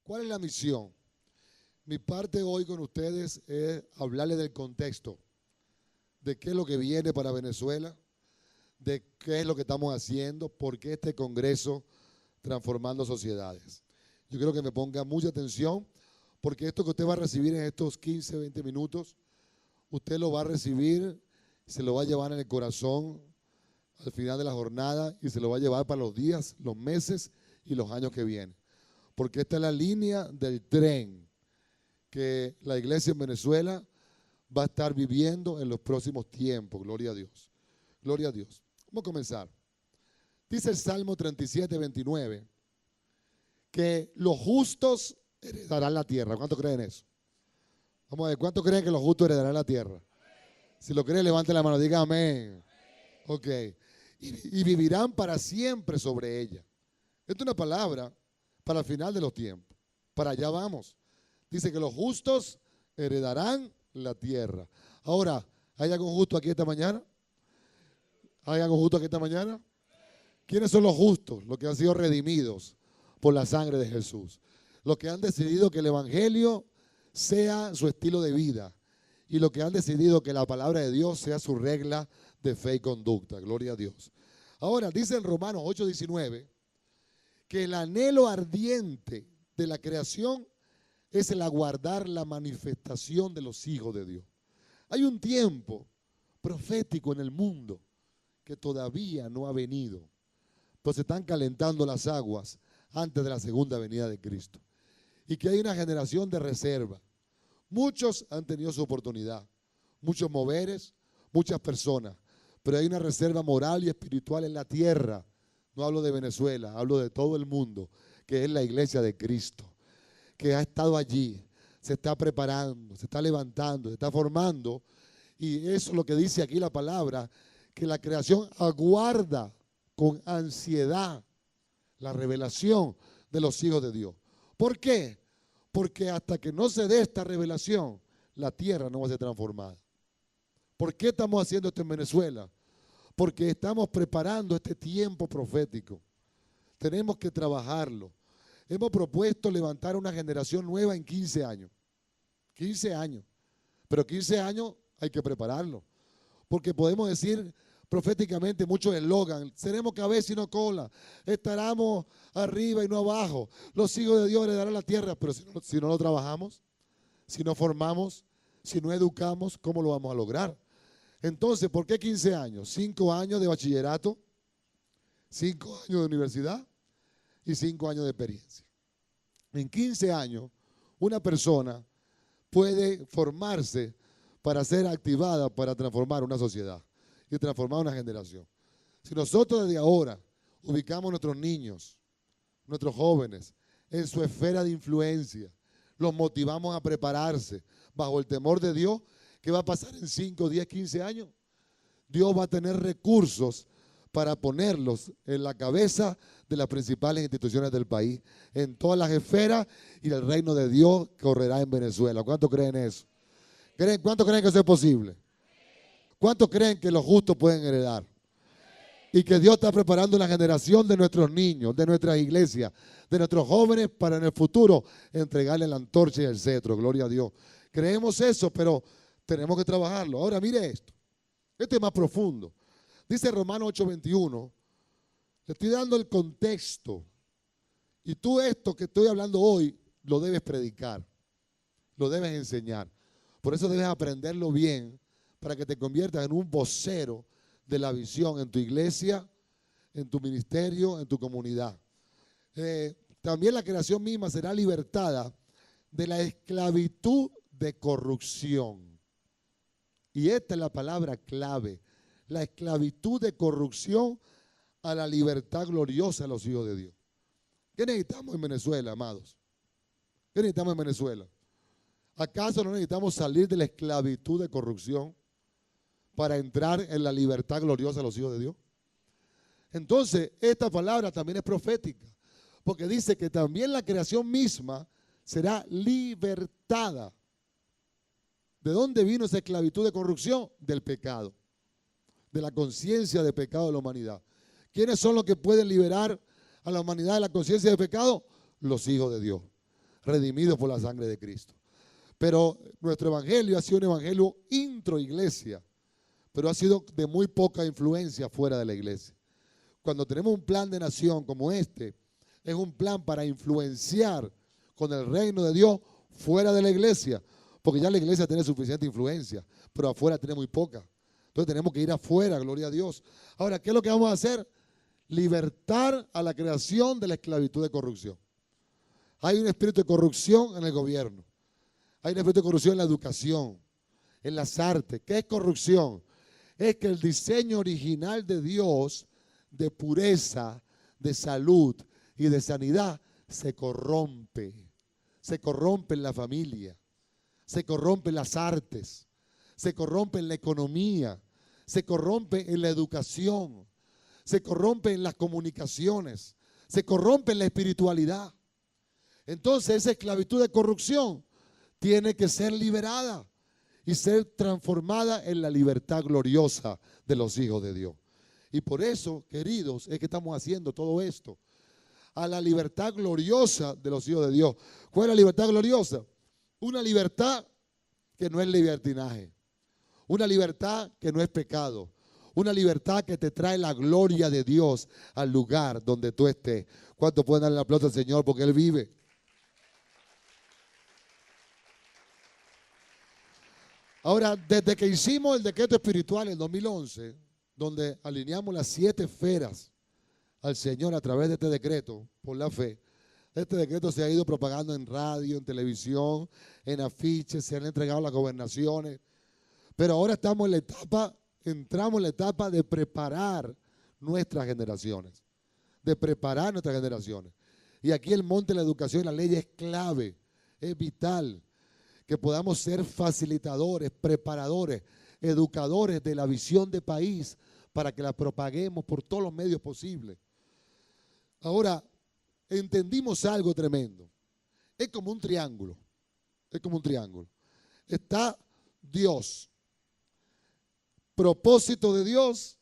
¿Cuál es la misión? Mi parte hoy con ustedes es hablarles del contexto, de qué es lo que viene para Venezuela, de qué es lo que estamos haciendo, por qué este Congreso Transformando Sociedades. Yo quiero que me ponga mucha atención, porque esto que usted va a recibir en estos 15, 20 minutos, usted lo va a recibir, se lo va a llevar en el corazón al final de la jornada y se lo va a llevar para los días, los meses y los años que vienen. Porque esta es la línea del tren que la iglesia en Venezuela va a estar viviendo en los próximos tiempos. Gloria a Dios. Gloria a Dios. Vamos a comenzar. Dice el Salmo 37, 29, que los justos heredarán la tierra. ¿Cuántos creen eso? Vamos a ver, ¿cuántos creen que los justos heredarán la tierra? Si lo creen, levante la mano, diga amén. Ok. Y vivirán para siempre sobre ella. Esta es una palabra para el final de los tiempos. Para allá vamos. Dice que los justos heredarán la tierra. Ahora, ¿hay algún justo aquí esta mañana? ¿Hay algún justo aquí esta mañana? ¿Quiénes son los justos? Los que han sido redimidos por la sangre de Jesús. Los que han decidido que el evangelio sea su estilo de vida. Y los que han decidido que la palabra de Dios sea su regla de fe y conducta. Gloria a Dios. Ahora, dice en Romanos 8:19, que el anhelo ardiente de la creación es el aguardar la manifestación de los hijos de Dios. Hay un tiempo profético en el mundo que todavía no ha venido, pues se están calentando las aguas antes de la segunda venida de Cristo. Y que hay una generación de reserva. Muchos han tenido su oportunidad, muchos moveres, muchas personas, pero hay una reserva moral y espiritual en la tierra. No hablo de Venezuela, hablo de todo el mundo, que es la iglesia de Cristo, que ha estado allí, se está preparando, se está levantando, se está formando. Y eso es lo que dice aquí la palabra, que la creación aguarda con ansiedad la revelación de los hijos de Dios. ¿Por qué? Porque hasta que no se dé esta revelación, la tierra no va a ser transformada. ¿Por qué estamos haciendo esto en Venezuela? Porque estamos preparando este tiempo profético. Tenemos que trabajarlo. Hemos propuesto levantar una generación nueva en 15 años. 15 años. Pero 15 años hay que prepararlo. Porque podemos decir proféticamente muchos eslogans. Seremos cabeza y no cola. Estaremos arriba y no abajo. Los hijos de Dios heredarán la tierra. Pero si no lo trabajamos, si no formamos, si no educamos, ¿cómo lo vamos a lograr? Entonces, ¿por qué 15 años? 5 años de bachillerato, 5 años de universidad y 5 años de experiencia. En 15 años, una persona puede formarse para ser activada para transformar una sociedad y transformar una generación. Si nosotros desde ahora ubicamos a nuestros niños, nuestros jóvenes, en su esfera de influencia, los motivamos a prepararse bajo el temor de Dios, ¿qué va a pasar en 5, 10, 15 años? Dios va a tener recursos para ponerlos en la cabeza de las principales instituciones del país, en todas las esferas, y el reino de Dios correrá en Venezuela. ¿Cuántos creen eso? ¿Cuántos creen que eso es posible? ¿Cuántos creen que los justos pueden heredar? Y que Dios está preparando la generación de nuestros niños, de nuestras iglesias, de nuestros jóvenes para en el futuro entregarle la antorcha y el cetro. Gloria a Dios. Creemos eso, pero tenemos que trabajarlo. Ahora mire esto. Esto es más profundo. Dice Romanos 8:21. Le estoy dando el contexto. Y tú esto que estoy hablando hoy lo debes predicar. Lo debes enseñar. Por eso debes aprenderlo bien para que te conviertas en un vocero de la visión en tu iglesia, en tu ministerio, en tu comunidad. También la creación misma será libertada de la esclavitud de corrupción. Y esta es la palabra clave, la esclavitud de corrupción a la libertad gloriosa de los hijos de Dios. ¿Qué necesitamos en Venezuela, amados? ¿Qué necesitamos en Venezuela? ¿Acaso no necesitamos salir de la esclavitud de corrupción para entrar en la libertad gloriosa de los hijos de Dios? Entonces, esta palabra también es profética, porque dice que también la creación misma será libertada. ¿De dónde vino esa esclavitud de corrupción? Del pecado, de la conciencia de pecado de la humanidad. ¿Quiénes son los que pueden liberar a la humanidad de la conciencia de pecado? Los hijos de Dios, redimidos por la sangre de Cristo. Pero nuestro evangelio ha sido un evangelio introiglesia, pero ha sido de muy poca influencia fuera de la iglesia. Cuando tenemos un plan de nación como este, es un plan para influenciar con el reino de Dios fuera de la iglesia, porque ya la iglesia tiene suficiente influencia, pero afuera tiene muy poca. Entonces tenemos que ir afuera, gloria a Dios. Ahora, ¿qué es lo que vamos a hacer? Libertar a la creación de la esclavitud de corrupción. Hay un espíritu de corrupción en el gobierno. Hay un espíritu de corrupción en la educación, en las artes. ¿Qué es corrupción? Es que el diseño original de Dios, de pureza, de salud y de sanidad, se corrompe. Se corrompe en la familia, se corrompe en las artes, se corrompe en la economía, se corrompe en la educación, se corrompe en las comunicaciones, se corrompe en la espiritualidad. Entonces esa esclavitud de corrupción tiene que ser liberada y ser transformada en la libertad gloriosa de los hijos de Dios. Y por eso, queridos, es que estamos haciendo todo esto. A la libertad gloriosa de los hijos de Dios. ¿Cuál es la libertad gloriosa? Una libertad que no es libertinaje. Una libertad que no es pecado. Una libertad que te trae la gloria de Dios al lugar donde tú estés. ¿Cuántos pueden darle el aplauso al Señor porque Él vive? Ahora, desde que hicimos el decreto espiritual en 2011, donde alineamos las 7 esferas al Señor a través de este decreto, por la fe, este decreto se ha ido propagando en radio, en televisión, en afiches, se han entregado a las gobernaciones, pero ahora entramos en la etapa de preparar nuestras generaciones, Y aquí el monte de la educación y la ley es clave, es vital, que podamos ser facilitadores, preparadores, educadores de la visión de país para que la propaguemos por todos los medios posibles. Ahora, entendimos algo tremendo. Es como un triángulo. Está Dios, propósito de Dios,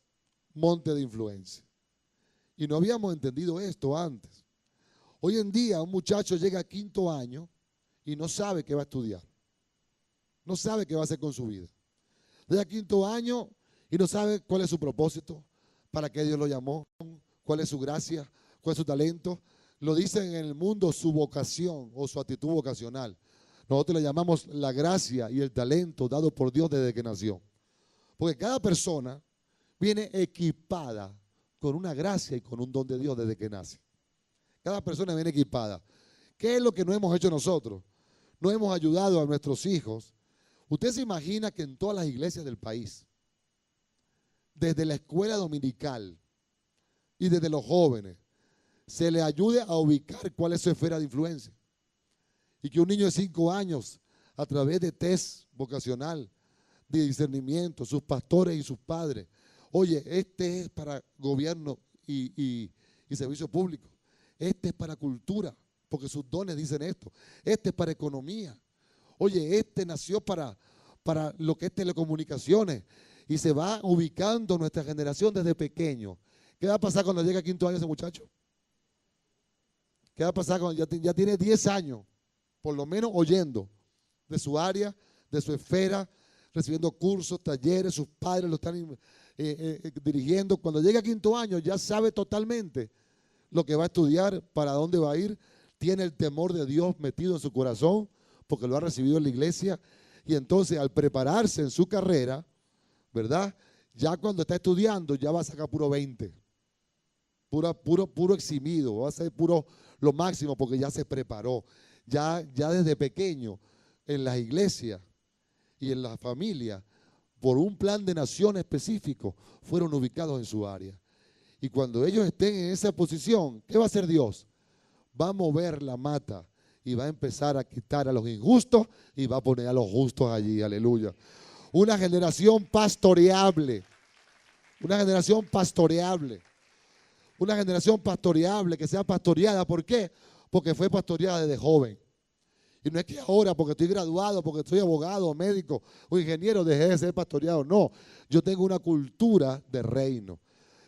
monte de influencia. Y no habíamos entendido esto antes. Hoy en día un muchacho llega a 5º año y no sabe qué va a estudiar. No sabe qué va a hacer con su vida. Llega a 5º año y no sabe cuál es su propósito, para qué Dios lo llamó, cuál es su gracia, cuál es su talento. Lo dicen en el mundo su vocación o su actitud vocacional. Nosotros le llamamos la gracia y el talento dado por Dios desde que nació. Porque cada persona viene equipada con una gracia y con un don de Dios desde que nace. Cada persona viene equipada. ¿Qué es lo que no hemos hecho nosotros? No hemos ayudado a nuestros hijos. Usted se imagina que en todas las iglesias del país, desde la escuela dominical y desde los jóvenes, se le ayude a ubicar cuál es su esfera de influencia. Y que un niño de 5 años, a través de test vocacional, de discernimiento, sus pastores y sus padres, oye, este es para gobierno y servicio público, este es para cultura, porque sus dones dicen esto, este es para economía, oye, este nació para lo que es telecomunicaciones, y se va ubicando nuestra generación desde pequeño. ¿Qué va a pasar cuando llegue a 5º año ese muchacho? ¿Qué va a pasar cuando ya tiene 10 años, por lo menos oyendo de su área, de su esfera, recibiendo cursos, talleres, sus padres lo están dirigiendo? Cuando llegue a 5º año ya sabe totalmente lo que va a estudiar, para dónde va a ir, tiene el temor de Dios metido en su corazón, porque lo ha recibido en la iglesia, y entonces al prepararse en su carrera, ¿verdad? Ya cuando está estudiando ya va a sacar puro 20, puro eximido, va a ser puro lo máximo porque ya se preparó. Ya desde pequeño en las iglesias y en las familias, por un plan de nación específico, fueron ubicados en su área. Y cuando ellos estén en esa posición, ¿qué va a hacer Dios? Va a mover la mata y va a empezar a quitar a los injustos y va a poner a los justos allí, aleluya. Una generación pastoreable, una generación pastoreable, una generación pastoreable que sea pastoreada. ¿Por qué? Porque fue pastoreada desde joven. Y no es que ahora, porque estoy graduado, porque soy abogado, médico o ingeniero, dejé de ser pastoreado. No, yo tengo una cultura de reino.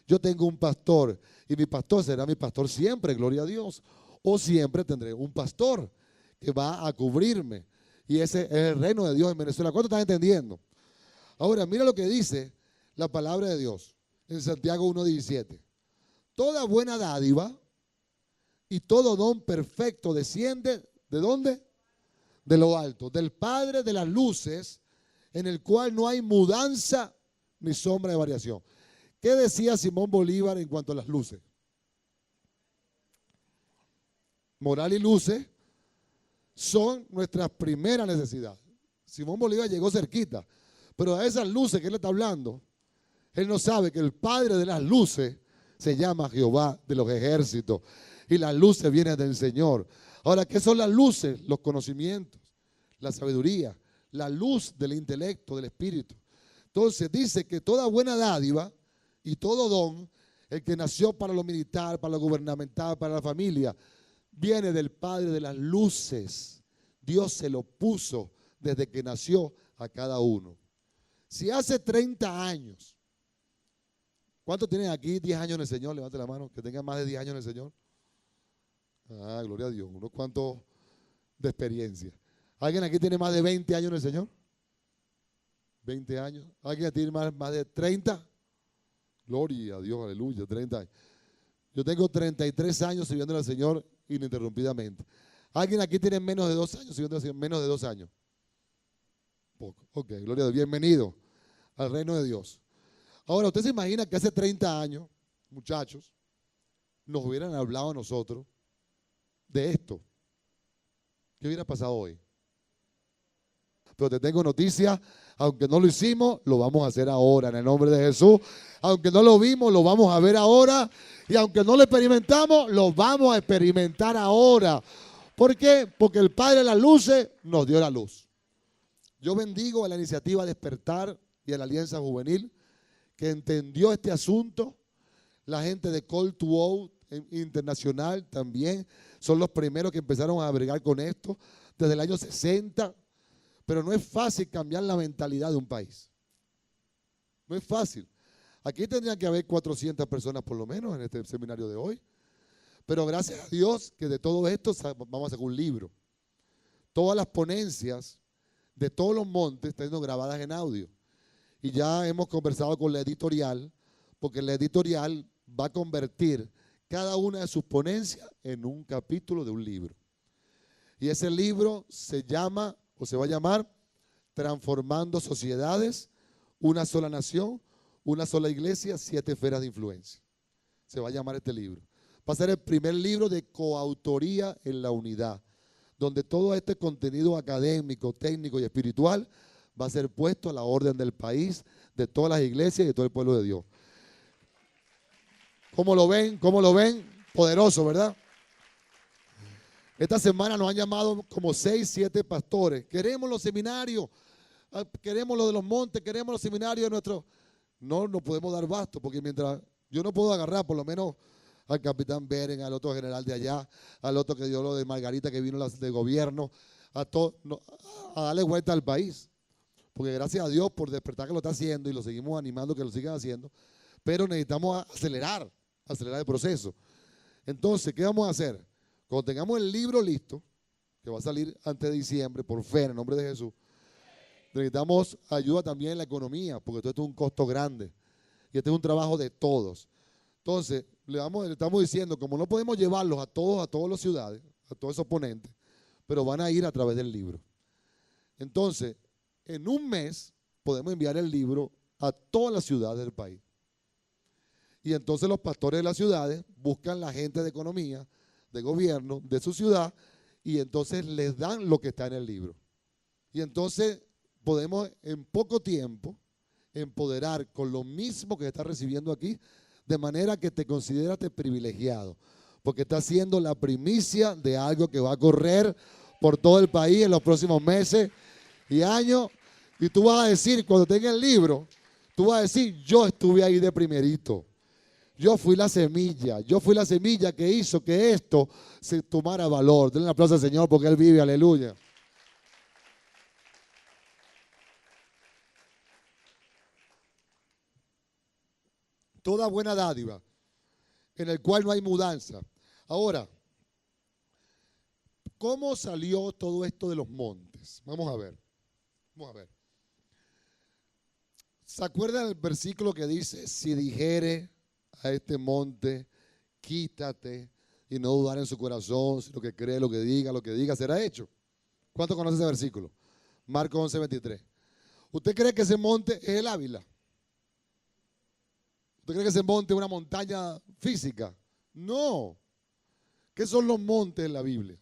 Yo tengo un pastor y mi pastor será mi pastor siempre, gloria a Dios. O siempre tendré un pastor que va a cubrirme. Y ese es el reino de Dios en Venezuela. ¿Cuánto están entendiendo? Ahora, mira lo que dice la palabra de Dios en Santiago 1:17. Toda buena dádiva y todo don perfecto desciende, ¿de dónde? De lo alto, del Padre de las luces, en el cual no hay mudanza ni sombra de variación. ¿Qué decía Simón Bolívar en cuanto a las luces? Moral y luces son nuestras primeras necesidades. Simón Bolívar llegó cerquita, pero a esas luces que él está hablando, él no sabe que el Padre de las luces se llama Jehová de los ejércitos y las luces vienen del Señor. Ahora, ¿qué son las luces? Los conocimientos, la sabiduría, la luz del intelecto, del espíritu. Entonces dice que toda buena dádiva y todo don, el que nació para lo militar, para lo gubernamental, para la familia, viene del Padre de las luces. Dios se lo puso desde que nació a cada uno. Si hace 30 años, ¿cuántos tienen aquí 10 años en el Señor? Levante la mano, que tengan más de 10 años en el Señor. Ah, gloria a Dios, unos cuantos de experiencia. ¿Alguien aquí tiene más de 20 años en el Señor? 20 años. ¿Alguien tiene más de 30? Gloria a Dios, aleluya, 30 años. Yo tengo 33 años sirviendo al Señor ininterrumpidamente. ¿Alguien aquí tiene menos de 2 años sirviendo al Señor? Menos de 2 años. Poco. Ok, gloria a Dios. Bienvenido al reino de Dios. Ahora, usted se imagina que hace 30 años, muchachos, nos hubieran hablado a nosotros de esto. ¿Qué hubiera pasado hoy? Pero te tengo noticia, aunque no lo hicimos, lo vamos a hacer ahora en el nombre de Jesús. Aunque no lo vimos, lo vamos a ver ahora. Y aunque no lo experimentamos, lo vamos a experimentar ahora. ¿Por qué? Porque el Padre de las luces nos dio la luz. Yo bendigo a la iniciativa Despertar y a la Alianza Juvenil que entendió este asunto. La gente de Call to Out Internacional también son los primeros que empezaron a bregar con esto desde el año 60. Pero no es fácil cambiar la mentalidad de un país. No es fácil. Aquí tendrían que haber 400 personas por lo menos en este seminario de hoy. Pero gracias a Dios que de todo esto vamos a sacar un libro. Todas las ponencias de todos los montes están siendo grabadas en audio. Y ya hemos conversado con la editorial, porque la editorial va a convertir cada una de sus ponencias en un capítulo de un libro. Y ese libro se llama, o se va a llamar, Transformando Sociedades, una sola nación, una sola iglesia, 7 esferas de influencia. Se va a llamar este libro. Va a ser el primer libro de coautoría en la unidad, donde todo este contenido académico, técnico y espiritual va a ser puesto a la orden del país, de todas las iglesias y de todo el pueblo de Dios. ¿Cómo lo ven? ¿Cómo lo ven? Poderoso, ¿verdad? Esta semana nos han llamado como 6, 7 pastores. Queremos los seminarios, queremos lo de los montes, queremos los seminarios de nuestros. No podemos dar basto, porque mientras yo no puedo agarrar por lo menos al capitán Beren, al otro general de allá, al otro que dio lo de Margarita que vino de gobierno, a darle vuelta al país. Porque gracias a Dios por Despertar que lo está haciendo y lo seguimos animando que lo sigan haciendo, pero necesitamos acelerar el proceso. Entonces, ¿qué vamos a hacer? Cuando tengamos el libro listo, que va a salir antes de diciembre, por fe, en el nombre de Jesús, necesitamos ayuda también en la economía, porque todo esto es un costo grande. Y este es un trabajo de todos. Entonces, le estamos diciendo, como no podemos llevarlos a todas las ciudades, a todos esos ponentes, pero van a ir a través del libro. Entonces, en un mes podemos enviar el libro a todas las ciudades del país. Y entonces los pastores de las ciudades buscan la gente de economía, de gobierno, de su ciudad, y entonces les dan lo que está en el libro. Y entonces podemos en poco tiempo empoderar con lo mismo que estás recibiendo aquí, de manera que te consideras privilegiado, porque estás siendo la primicia de algo que va a correr por todo el país en los próximos meses y años. Y tú vas a decir, cuando tengas el libro, tú vas a decir, yo estuve ahí de primerito. Yo fui la semilla que hizo que esto se tomara valor. Denle un aplauso al Señor porque Él vive, aleluya. toda buena dádiva, en el cual no hay mudanza. Ahora, ¿cómo salió todo esto de los montes? Vamos a ver. Vamos a ver. ¿Se acuerdan del versículo que dice, si dijere a este monte, quítate, y no dudar en su corazón, sino que cree lo que diga, será hecho? ¿Cuánto conoce ese versículo? Marcos 11:23. ¿Usted cree que ese monte es el Ávila? ¿Usted cree que ese monte es una montaña física? No. ¿Qué son los montes en la Biblia?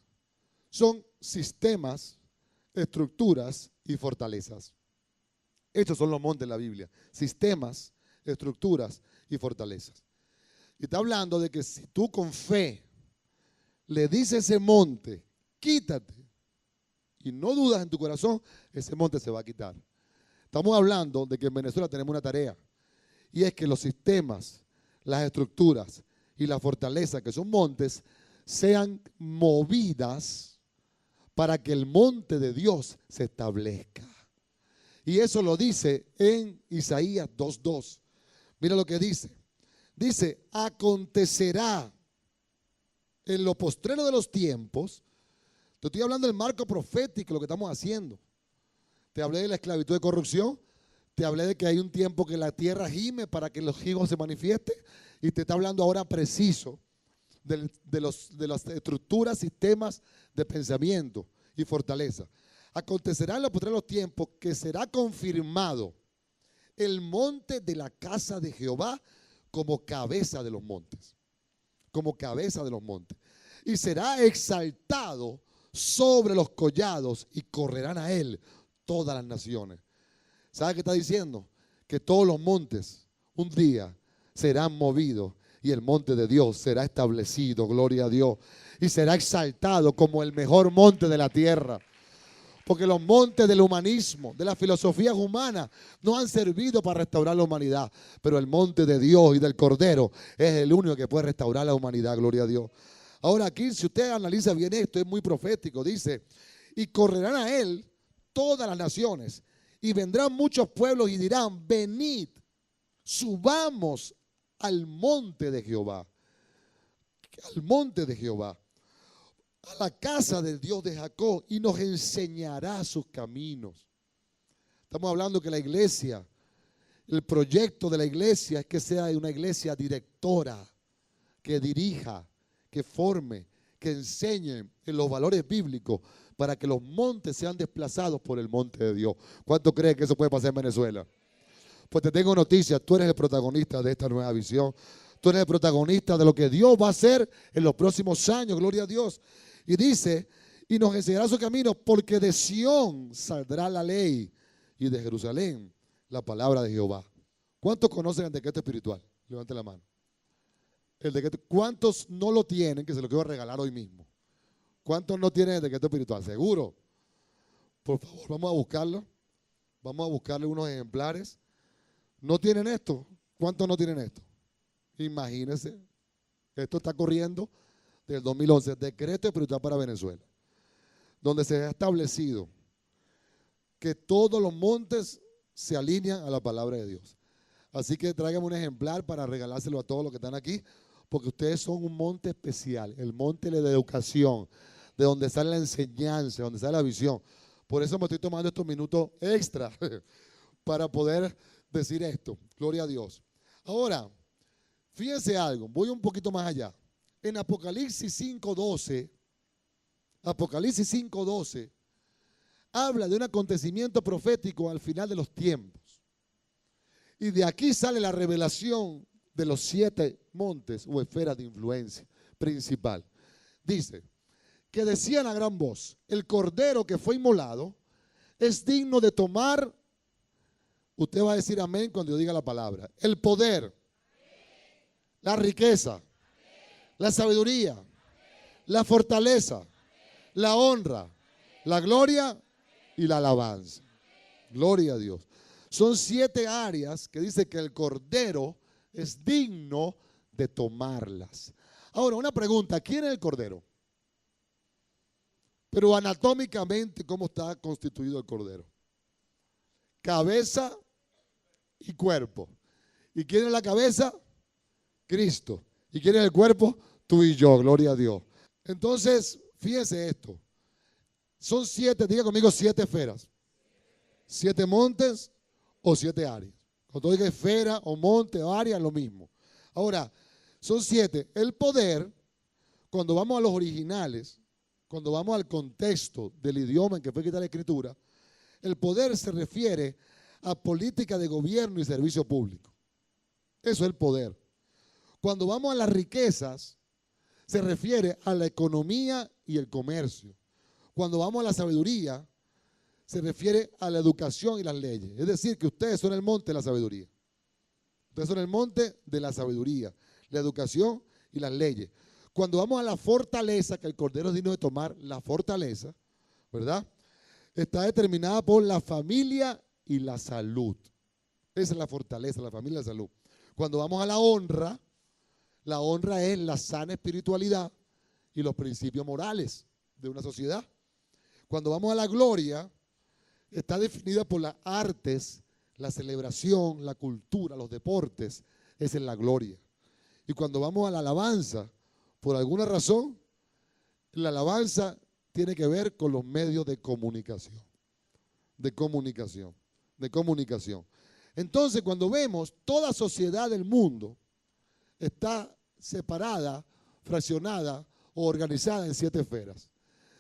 Son sistemas, estructuras y fortalezas. Estos son los montes en la Biblia. Sistemas, estructuras y fortalezas. Y está hablando de que si tú con fe le dices a ese monte, quítate, y no dudas en tu corazón, ese monte se va a quitar. Estamos hablando de que en Venezuela tenemos una tarea, y es que los sistemas, las estructuras y las fortalezas que son montes, sean movidas para que el monte de Dios se establezca. Y eso lo dice en Isaías 2:2. Mira lo que dice. Dice, acontecerá en lo postrero de los tiempos. Te estoy hablando del marco profético, lo que estamos haciendo. Te hablé de la esclavitud de corrupción. Te hablé de que hay un tiempo que la tierra gime para que los hijos se manifiesten. Y te está hablando ahora preciso de las estructuras, sistemas de pensamiento y fortaleza. Acontecerá en los postreros de los tiempos que será confirmado el monte de la casa de Jehová como cabeza de los montes. Como cabeza de los montes. Y será exaltado sobre los collados y correrán a él todas las naciones. ¿Sabe qué está diciendo? Que todos los montes un día serán movidos y el monte de Dios será establecido, gloria a Dios, y será exaltado como el mejor monte de la tierra. Porque los montes del humanismo, de las filosofías humanas, no han servido para restaurar la humanidad. Pero el monte de Dios y del Cordero es el único que puede restaurar la humanidad, gloria a Dios. Ahora aquí, si usted analiza bien esto, es muy profético. Dice, y correrán a él todas las naciones, y vendrán muchos pueblos y dirán, venid, subamos al monte de Jehová. Al monte de Jehová. A la casa del Dios de Jacob, y nos enseñará sus caminos. Estamos hablando que la iglesia, el proyecto de la iglesia es que sea una iglesia directora, que dirija, que forme, que enseñe en los valores bíblicos para que los montes sean desplazados por el monte de Dios. ¿Cuánto cree que eso puede pasar en Venezuela? Pues te tengo noticias, tú eres el protagonista de esta nueva visión. Tú eres el protagonista de lo que Dios va a hacer en los próximos años, gloria a Dios. Y dice, y nos enseñará su camino, porque de Sión saldrá la ley y de Jerusalén la palabra de Jehová. ¿Cuántos conocen el decreto espiritual? Levante la mano. El decreto, ¿cuántos no lo tienen que se lo quiero regalar hoy mismo? ¿Cuántos no tienen el decreto espiritual? ¿Seguro? Por favor, vamos a buscarlo. Vamos a buscarle unos ejemplares. ¿No tienen esto? ¿Cuántos no tienen esto? Imagínense. Esto está corriendo del 2011, decreto espiritual para Venezuela, donde se ha establecido que todos los montes se alinean a la palabra de Dios. Así que tráigame un ejemplar para regalárselo a todos los que están aquí, porque ustedes son un monte especial, el monte de la educación, de donde sale la enseñanza, de donde sale la visión. Por eso me estoy tomando estos minutos extra para poder decir esto. Gloria a Dios. Ahora, fíjense algo, voy un poquito más allá. En Apocalipsis 5:12, habla de un acontecimiento profético al final de los tiempos. Y de aquí sale la revelación de los 7 montes o esferas de influencia principal. Dice que decían a gran voz, el cordero que fue inmolado es digno de tomar, usted va a decir amén cuando yo diga la palabra, el poder, la riqueza, la sabiduría, la fortaleza, la honra, la gloria y la alabanza. Gloria a Dios. Son 7 áreas que dice que el Cordero es digno de tomarlas. Ahora, una pregunta, ¿quién es el Cordero? Pero anatómicamente, ¿cómo está constituido el Cordero? Cabeza y cuerpo. ¿Y quién es la cabeza? Cristo. ¿Y quién es el cuerpo? Tú y yo, gloria a Dios. Entonces, fíjense esto. Son 7, diga conmigo, 7 esferas. 7 montes o 7 áreas. Cuando diga esfera o monte o área, lo mismo. Ahora, son 7. El poder, cuando vamos a los originales, cuando vamos al contexto del idioma en que fue quitada la escritura, el poder se refiere a política de gobierno y servicio público. Eso es el poder. Cuando vamos a las riquezas, se refiere a la economía y el comercio. Cuando vamos a la sabiduría, se refiere a la educación y las leyes. Es decir, que ustedes son el monte de la sabiduría. Ustedes son el monte de la sabiduría, la educación y las leyes. Cuando vamos a la fortaleza, que el Cordero es digno de tomar, la fortaleza, ¿verdad? Está determinada por la familia y la salud. Esa es la fortaleza, la familia y la salud. Cuando vamos a la honra es la sana espiritualidad y los principios morales de una sociedad. Cuando vamos a la gloria, está definida por las artes, la celebración, la cultura, los deportes. Esa es la gloria. Y cuando vamos a la alabanza, por alguna razón, la alabanza tiene que ver con los medios de comunicación. Entonces, cuando vemos toda sociedad del mundo está separada, fraccionada o organizada en 7 esferas.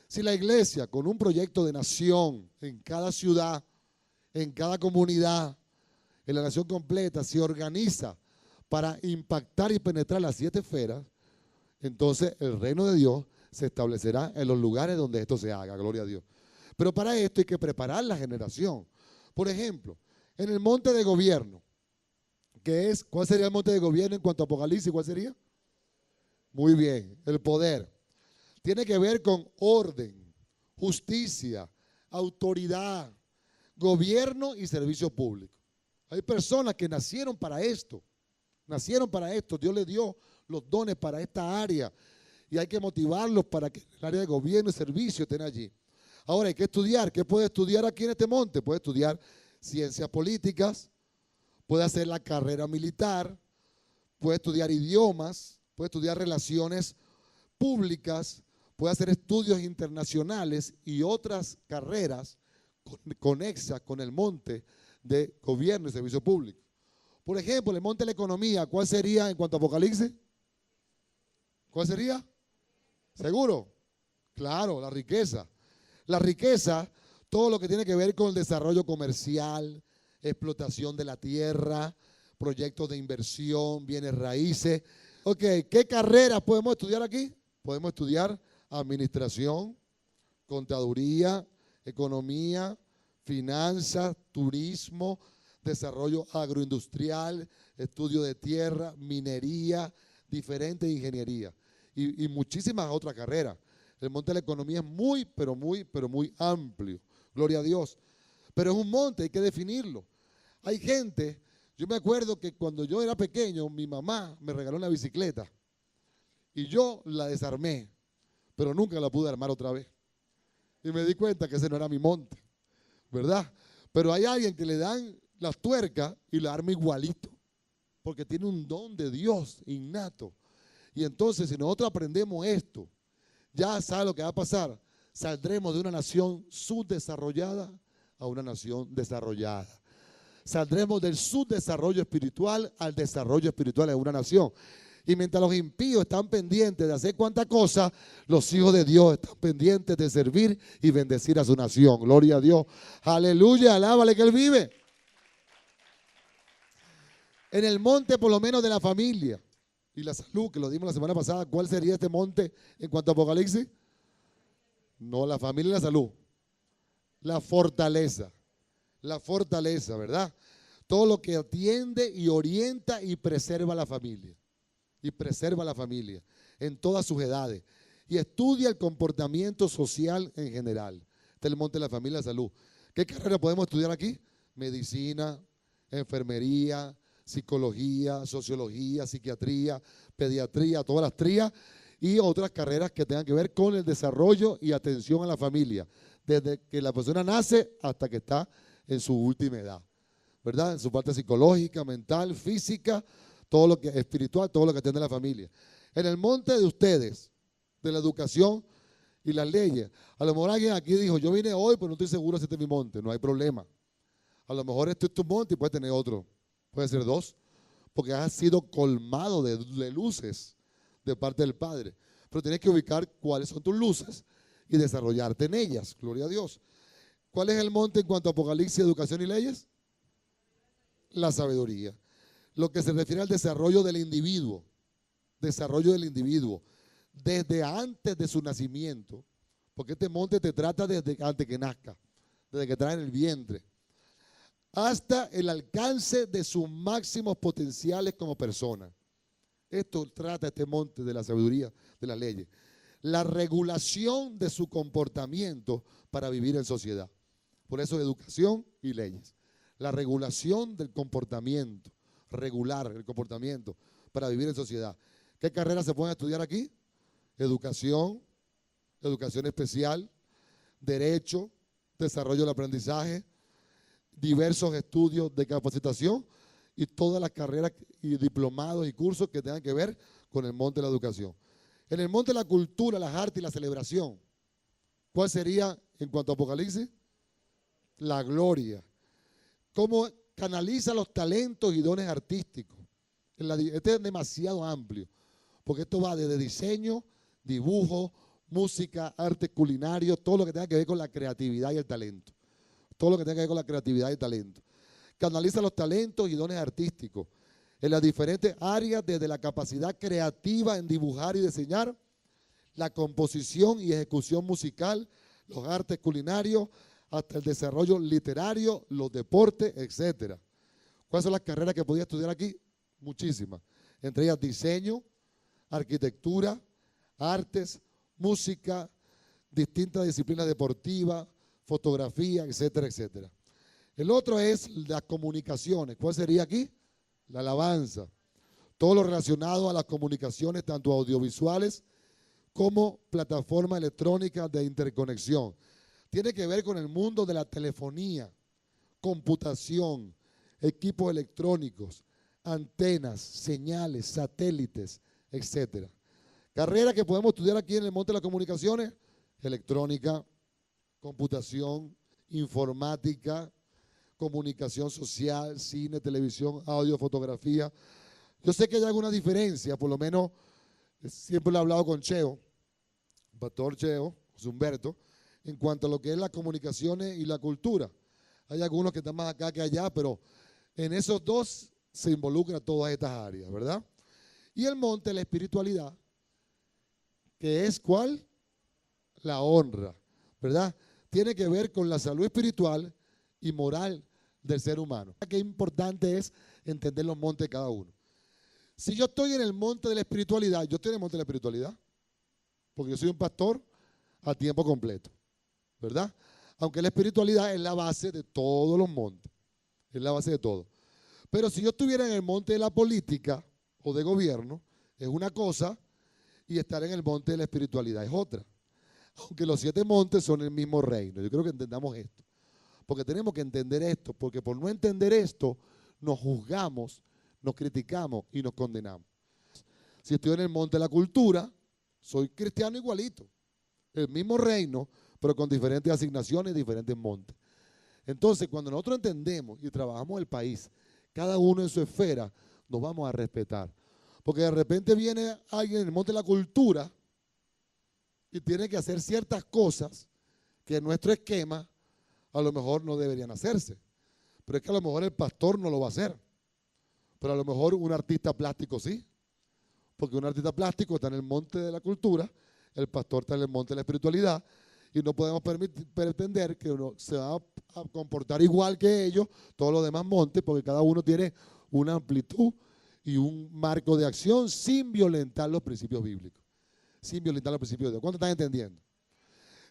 Si la iglesia, con un proyecto de nación en cada ciudad, en cada comunidad, en la nación completa, se organiza para impactar y penetrar las 7 esferas, entonces el reino de Dios se establecerá en los lugares donde esto se haga, gloria a Dios. Pero para esto hay que preparar la generación. Por ejemplo, en el monte de gobierno, ¿cuál sería el monte de gobierno en cuanto a Apocalipsis? ¿Cuál sería? Muy bien, el poder. Tiene que ver con orden, justicia, autoridad, gobierno y servicio público. Hay personas que nacieron para esto. Dios les dio los dones para esta área y hay que motivarlos para que el área de gobierno y servicio estén allí. Ahora hay que estudiar. ¿Qué puede estudiar aquí en este monte? Puede estudiar ciencias políticas, puede hacer la carrera militar, puede estudiar idiomas, puede estudiar relaciones públicas, puede hacer estudios internacionales y otras carreras conexas con el monte de gobierno y servicio público. Por ejemplo, el monte de la economía, ¿cuál sería en cuanto a Apocalipsis? ¿Cuál sería? ¿Seguro? Claro, la riqueza. La riqueza, todo lo que tiene que ver con el desarrollo comercial, explotación de la tierra, proyectos de inversión, bienes raíces. Ok, ¿qué carreras podemos estudiar aquí? Podemos estudiar administración, contaduría, economía, finanzas, turismo, desarrollo agroindustrial, estudio de tierra, minería, diferentes ingenierías y muchísimas otras carreras. El monte de la economía es muy, pero muy amplio. Gloria a Dios. Pero es un monte, hay que definirlo. Hay gente, yo me acuerdo que cuando yo era pequeño, mi mamá me regaló una bicicleta y yo la desarmé, pero nunca la pude armar otra vez. Y me di cuenta que ese no era mi monte, ¿verdad? Pero hay alguien que le dan las tuercas y la arma igualito, porque tiene un don de Dios innato. Y entonces, si nosotros aprendemos esto, ya sabe lo que va a pasar. Saldremos de una nación subdesarrollada a una nación desarrollada. Saldremos del subdesarrollo espiritual al desarrollo espiritual de una nación. Y mientras los impíos están pendientes de hacer cuantas cosas, los hijos de Dios están pendientes de servir y bendecir a su nación. Gloria a Dios. Aleluya, alábale que Él vive. En el monte por lo menos de la familia y la salud, que lo dimos la semana pasada, ¿cuál sería este monte en cuanto a Apocalipsis? No, la familia y la salud. La fortaleza, ¿verdad? Todo lo que atiende y orienta y preserva la familia. En todas sus edades. Y estudia el comportamiento social en general. Este es el monte de la familia y la salud. ¿Qué carrera podemos estudiar aquí? Medicina, enfermería, psicología, sociología, psiquiatría, pediatría, todas las trías y otras carreras que tengan que ver con el desarrollo y atención a la familia, desde que la persona nace hasta que está en su última edad, ¿verdad? En su parte psicológica, mental, física, todo lo que es espiritual, todo lo que tiene la familia. En el monte de ustedes, de la educación y las leyes. A lo mejor alguien aquí dijo, yo vine hoy, pero no estoy seguro si este es mi monte. No hay problema. A lo mejor este es tu monte y puedes tener otro. Puede ser dos. Porque has sido colmado de luces de parte del Padre. Pero tienes que ubicar cuáles son tus luces y desarrollarte en ellas. Gloria a Dios. ¿Cuál es el monte en cuanto a Apocalipsis, educación y leyes? La sabiduría. Lo que se refiere al desarrollo del individuo. Desarrollo del individuo. Desde antes de su nacimiento. Porque este monte te trata desde antes que nazca. Desde que trae en el vientre. Hasta el alcance de sus máximos potenciales como persona. Esto trata este monte de la sabiduría, de las leyes. La regulación de su comportamiento para vivir en sociedad. Por eso educación y leyes. La regulación del comportamiento, regular el comportamiento para vivir en sociedad. ¿Qué carreras se pueden estudiar aquí? Educación, educación especial, derecho, desarrollo del aprendizaje, diversos estudios de capacitación y todas las carreras y diplomados y cursos que tengan que ver con el monte de la educación. En el monte de la cultura, las artes y la celebración, ¿cuál sería en cuanto a Apocalipsis? La gloria. ¿Cómo canaliza los talentos y dones artísticos? Este es demasiado amplio, porque esto va desde diseño, dibujo, música, arte culinario, todo lo que tenga que ver con la creatividad y el talento. Todo lo que tenga que ver con la creatividad y el talento. Canaliza los talentos y dones artísticos en las diferentes áreas, desde la capacidad creativa en dibujar y diseñar, la composición y ejecución musical, los artes culinarios, hasta el desarrollo literario, los deportes, etc. ¿Cuáles son las carreras que podía estudiar aquí? Muchísimas. Entre ellas diseño, arquitectura, artes, música, distintas disciplinas deportivas, fotografía, etcétera, etcétera. El otro es las comunicaciones. ¿Cuál sería aquí? La alabanza. Todo lo relacionado a las comunicaciones, tanto audiovisuales como plataformas electrónicas de interconexión. Tiene que ver con el mundo de la telefonía, computación, equipos electrónicos, antenas, señales, satélites, etcétera. Carreras que podemos estudiar aquí en el monte de las comunicaciones: electrónica, computación, informática, comunicación social, cine, televisión, audio, fotografía. Yo sé que hay alguna diferencia, por lo menos siempre lo he hablado con Cheo, pastor Cheo, José Humberto, en cuanto a lo que es las comunicaciones y la cultura. Hay algunos que están más acá que allá, pero en esos dos se involucran todas estas áreas, ¿verdad? Y el monte, la espiritualidad, que es ¿cuál? La honra, ¿verdad? Tiene que ver con la salud espiritual y moral del ser humano. Qué importante es entender los montes de cada uno. Si yo estoy en el monte de la espiritualidad, yo estoy en el monte de la espiritualidad, porque yo soy un pastor a tiempo completo, ¿verdad? Aunque la espiritualidad es la base de todos los montes, es la base de todo. Pero si yo estuviera en el monte de la política o de gobierno, es una cosa, y estar en el monte de la espiritualidad es otra. Aunque los 7 montes son el mismo reino. Yo creo que entendamos esto. Porque tenemos que entender esto, porque por no entender esto, nos juzgamos, nos criticamos y nos condenamos. Si estoy en el monte de la cultura, soy cristiano igualito. El mismo reino, pero con diferentes asignaciones, diferentes montes. Entonces, cuando nosotros entendemos y trabajamos el país, cada uno en su esfera, nos vamos a respetar. Porque de repente viene alguien en el monte de la cultura y tiene que hacer ciertas cosas que en nuestro esquema a lo mejor no deberían hacerse. Pero es que a lo mejor el pastor no lo va a hacer. Pero a lo mejor un artista plástico sí. Porque un artista plástico está en el monte de la cultura, el pastor está en el monte de la espiritualidad, y no podemos pretender que uno se va a comportar igual que ellos, todos los demás montes, porque cada uno tiene una amplitud y un marco de acción sin violentar los principios bíblicos. Sin violentar los principios de Dios. ¿Cuánto están entendiendo?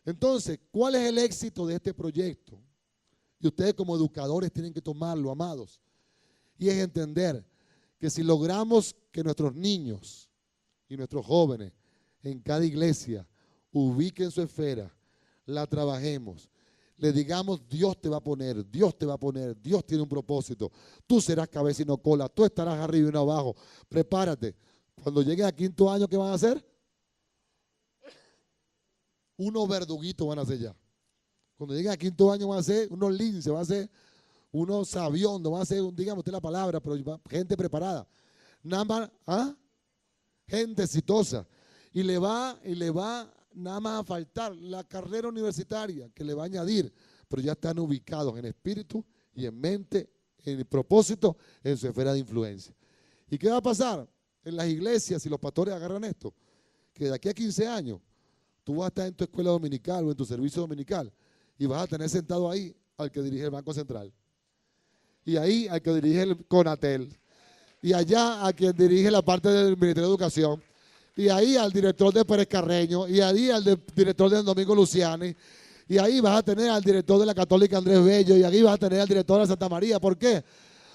Entonces, ¿cuál es el éxito de este proyecto? Y ustedes como educadores tienen que tomarlo, amados. Y es entender que si logramos que nuestros niños y nuestros jóvenes en cada iglesia ubiquen su esfera, la trabajemos, le digamos, Dios te va a poner, Dios te va a poner, Dios tiene un propósito. Tú serás cabeza y no cola, tú estarás arriba y no abajo. Prepárate. Cuando lleguen a quinto año, ¿qué van a hacer? Unos verduguitos van a ser ya. Cuando lleguen a quinto año van a ser unos linces, van a ser unos sabiondos, van a ser, digamos usted la palabra, pero gente preparada. Nada más, ¿ah? Gente exitosa. Y le va nada más a faltar la carrera universitaria que le va a añadir, pero ya están ubicados en espíritu y en mente, en propósito, en su esfera de influencia. ¿Y qué va a pasar en las iglesias si los pastores agarran esto? Que de aquí a 15 años tú vas a estar en tu escuela dominical o en tu servicio dominical y vas a tener sentado ahí al que dirige el Banco Central, y ahí al que dirige el CONATEL, y allá a quien dirige la parte del Ministerio de Educación, y ahí al director de Pérez Carreño, y ahí al director de Domingo Luciani, y ahí vas a tener al director de la Católica Andrés Bello, y ahí vas a tener al director de la Santa María. ¿Por qué?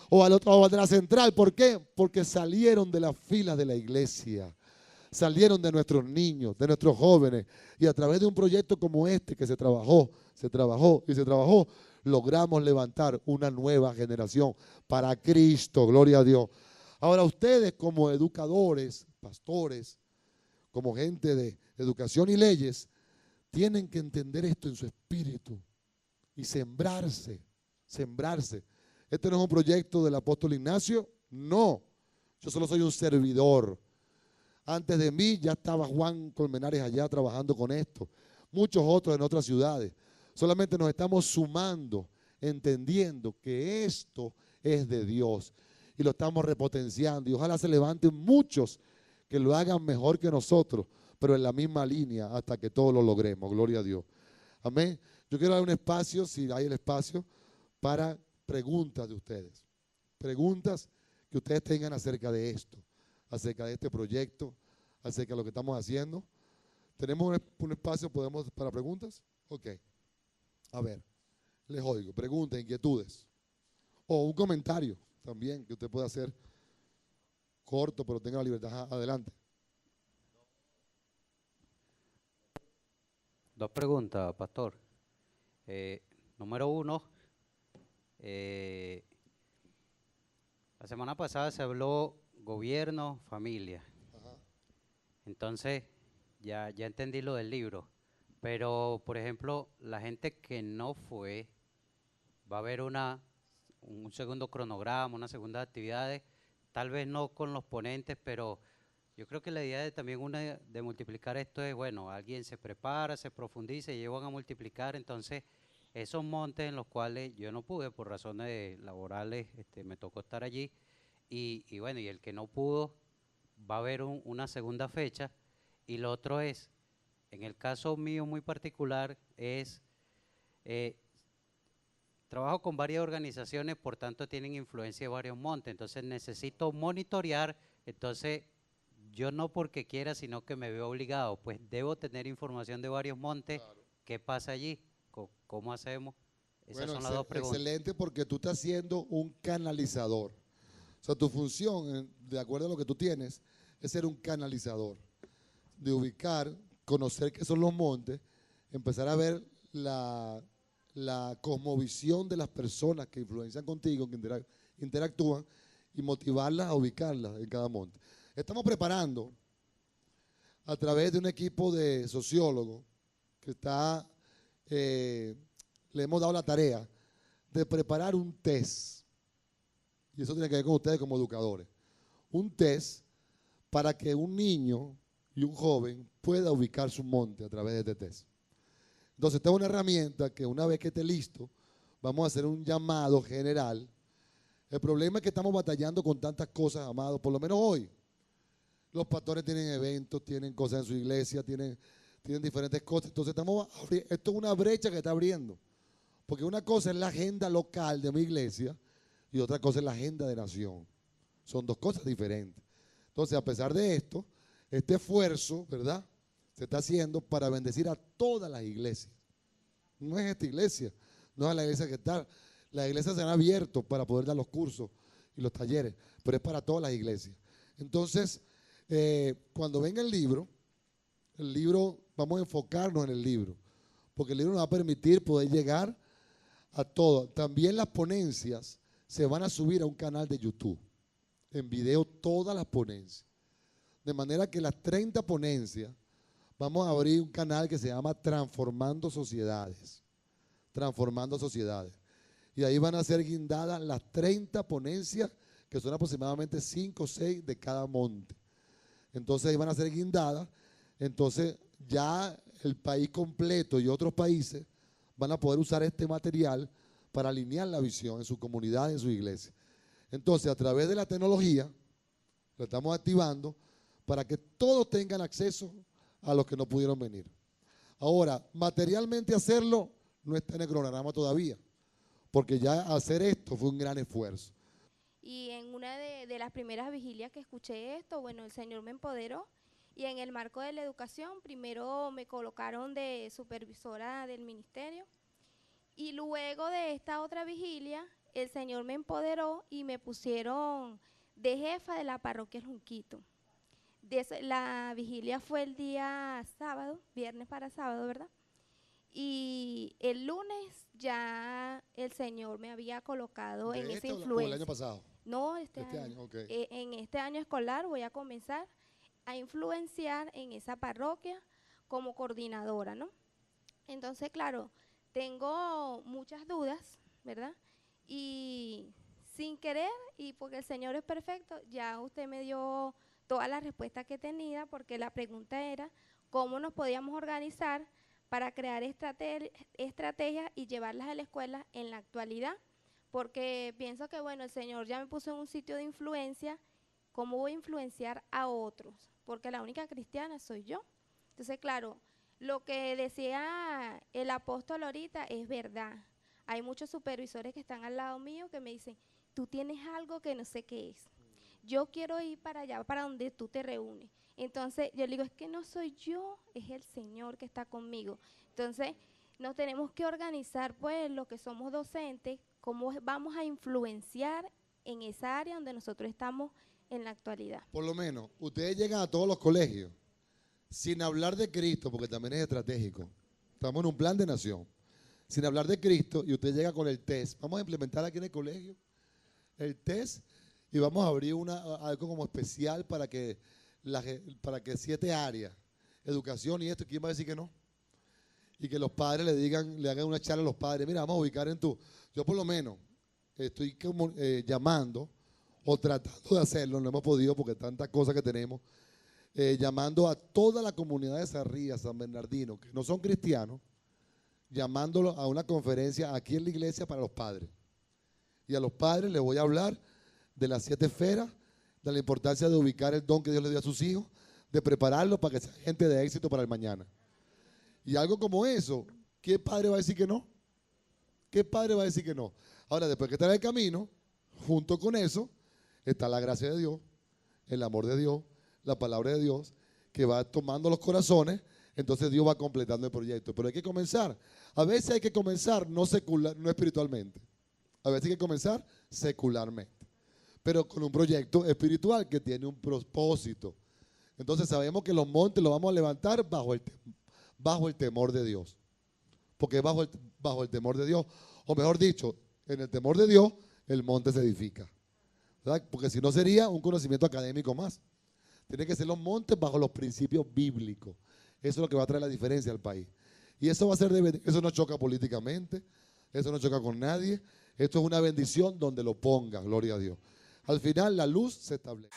O al de la Central. ¿Por qué? Porque salieron de las filas de la iglesia, salieron de nuestros niños, de nuestros jóvenes, y a través de un proyecto como este que se trabajó, logramos levantar una nueva generación para Cristo, gloria a Dios. Ahora ustedes como educadores, pastores, como gente de educación y leyes, tienen que entender esto en su espíritu y sembrarse. Este no es un proyecto del apóstol Ignacio, no. Yo solo soy un servidor. Antes de mí ya estaba Juan Colmenares allá trabajando con esto. Muchos otros en otras ciudades. Solamente nos estamos sumando, entendiendo que esto es de Dios. Y lo estamos repotenciando. Y ojalá se levanten muchos que lo hagan mejor que nosotros, pero en la misma línea hasta que todos lo logremos. Gloria a Dios. Amén. Yo quiero dar un espacio, si hay el espacio, para preguntas de ustedes. Preguntas que ustedes tengan acerca de esto, acerca de este proyecto, acerca de lo que estamos haciendo. ¿Tenemos un espacio para preguntas? Ok. A ver, les oigo. Preguntas, inquietudes. O un comentario también que usted pueda hacer corto, pero tenga la libertad. Ajá, adelante. Dos preguntas, pastor. Número uno, la semana pasada se habló gobierno, familia. Ajá. Entonces, ya entendí lo del libro. Pero, por ejemplo, la gente que no fue, va a haber un segundo cronograma, una segunda actividades, tal vez no con los ponentes, pero yo creo que la idea de multiplicar esto es, bueno, alguien se prepara, se profundiza y llevan a multiplicar. Entonces, esos montes en los cuales yo no pude por razones laborales, me tocó estar allí, y bueno, y el que no pudo, va a haber una segunda fecha. Y lo otro es, en el caso mío muy particular, eh, trabajo con varias organizaciones, por tanto tienen influencia de varios montes, entonces necesito monitorear. Entonces yo no porque quiera, sino que me veo obligado, pues debo tener información de varios montes. Claro. ¿Qué pasa allí? ¿Cómo hacemos? Esas Bueno, son las dos preguntas. excelente, porque tú estás siendo un canalizador. O sea, tu función, de acuerdo a lo que tú tienes, es ser un canalizador, de ubicar, conocer qué son los montes, empezar a ver la cosmovisión de las personas que influencian contigo, que interactúan, y motivarlas a ubicarlas en cada monte. Estamos preparando a través de un equipo de sociólogos que le hemos dado la tarea de preparar un test, y eso tiene que ver con ustedes como educadores, un test para que un niño y un joven pueda ubicar su monte a través de este test. Entonces, esta es una herramienta que una vez que esté listo, vamos a hacer un llamado general. El problema es que estamos batallando con tantas cosas, amados, por lo menos hoy. Los pastores tienen eventos, tienen cosas en su iglesia, tienen diferentes cosas. Entonces, esto es una brecha que está abriendo. Porque una cosa es la agenda local de mi iglesia y otra cosa es la agenda de nación. Son dos cosas diferentes. Entonces, a pesar de esto, este esfuerzo, ¿verdad?, se está haciendo para bendecir a todas las iglesias. No es esta iglesia, no es la iglesia que está. Las iglesias se han abierto para poder dar los cursos y los talleres, pero es para todas las iglesias. Entonces, cuando venga el libro, vamos a enfocarnos en el libro, porque el libro nos va a permitir poder llegar a todo. También las ponencias se van a subir a un canal de YouTube, en video todas las ponencias. De manera que las 30 ponencias, vamos a abrir un canal que se llama Transformando Sociedades. Transformando Sociedades. Y ahí van a ser guindadas las 30 ponencias, que son aproximadamente 5 o 6 de cada monte. Entonces ahí van a ser guindadas. Entonces ya el país completo y otros países van a poder usar este material para alinear la visión en su comunidad, en su iglesia. Entonces, a través de la tecnología, lo estamos activando para que todos tengan acceso a los que no pudieron venir. Ahora, materialmente hacerlo no está en el cronograma todavía, porque ya hacer esto fue un gran esfuerzo. Y en una de las primeras vigilias que escuché esto, bueno, el Señor me empoderó y en el marco de la educación, primero me colocaron de supervisora del ministerio y luego de esta otra vigilia, el Señor me empoderó y me pusieron de jefa de la parroquia El Junquito. La vigilia fue el día sábado, viernes para sábado, ¿verdad? Y el lunes ya el Señor me había colocado en esa influencia. ¿El año pasado? No, este año. Okay. En este año escolar voy a comenzar a influenciar en esa parroquia como coordinadora, ¿no? Entonces, claro, tengo muchas dudas, ¿verdad? Y sin querer, y porque el Señor es perfecto, ya usted me dio todas las respuestas que tenía, porque la pregunta era cómo nos podíamos organizar para crear estrategias y llevarlas a la escuela en la actualidad, porque pienso que, bueno, el Señor ya me puso en un sitio de influencia, ¿cómo voy a influenciar a otros? Porque la única cristiana soy yo. Entonces, claro, lo que decía el apóstol ahorita es verdad. Hay muchos supervisores que están al lado mío que me dicen, tú tienes algo que no sé qué es. Yo quiero ir para allá, para donde tú te reúnes. Entonces, yo le digo, es que no soy yo, es el Señor que está conmigo. Entonces, nos tenemos que organizar, pues, los que somos docentes, cómo vamos a influenciar en esa área donde nosotros estamos en la actualidad. Por lo menos, ustedes llegan a todos los colegios sin hablar de Cristo, porque también es estratégico. Estamos en un plan de nación. Sin hablar de Cristo, y usted llega con el test. Vamos a implementar aquí en el colegio el test y vamos a abrir algo como especial para que 7 áreas, educación y esto, ¿quién va a decir que no? Y que los padres le hagan una charla a los padres. Mira, vamos a ubicar yo por lo menos estoy como llamando o tratando de hacerlo, no hemos podido porque tantas cosas que tenemos, llamando a toda la comunidad de Sarria, San Bernardino, que no son cristianos, llamándolo a una conferencia aquí en la iglesia para los padres. Y a los padres les voy a hablar de las 7 esferas, de la importancia de ubicar el don que Dios le dio a sus hijos, de prepararlos para que sean gente de éxito para el mañana. Y algo como eso, ¿qué padre va a decir que no? ¿Qué padre va a decir que no? Ahora, después que está en el camino, junto con eso, está la gracia de Dios, el amor de Dios, la palabra de Dios, que va tomando los corazones, entonces Dios va completando el proyecto. Pero hay que comenzar. A veces hay que comenzar no espiritualmente. A veces hay que comenzar secularmente. Pero con un proyecto espiritual que tiene un propósito. Entonces sabemos que los montes los vamos a levantar bajo el temor de Dios. Porque bajo el temor de Dios, o mejor dicho, en el temor de Dios, el monte se edifica. ¿Verdad? Porque si no sería un conocimiento académico más. Tiene que ser los montes bajo los principios bíblicos. Eso es lo que va a traer la diferencia al país. Y eso va a ser eso no choca políticamente, eso no choca con nadie. Esto es una bendición donde lo ponga, gloria a Dios. Al final la luz se establece.